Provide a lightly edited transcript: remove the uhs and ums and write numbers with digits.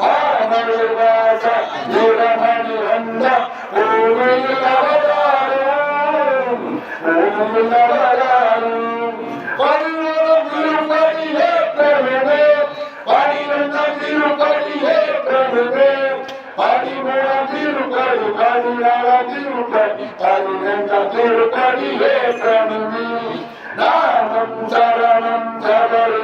ஆனவாச வீரமணி வந்த பூமியில் அவதாரம் பூமியில் அவதாரம் பதினோராம் திருப்பதி ஏற்றமே பனிரெண்டாம் திருப்பதி ஏற்றமே பதிமூணாம் திருப்பதி பதினாலாம் திருப்பதி பதினெண்டாம் திருப்பதி ஏற்றமே நாமம் சரணம் சபரி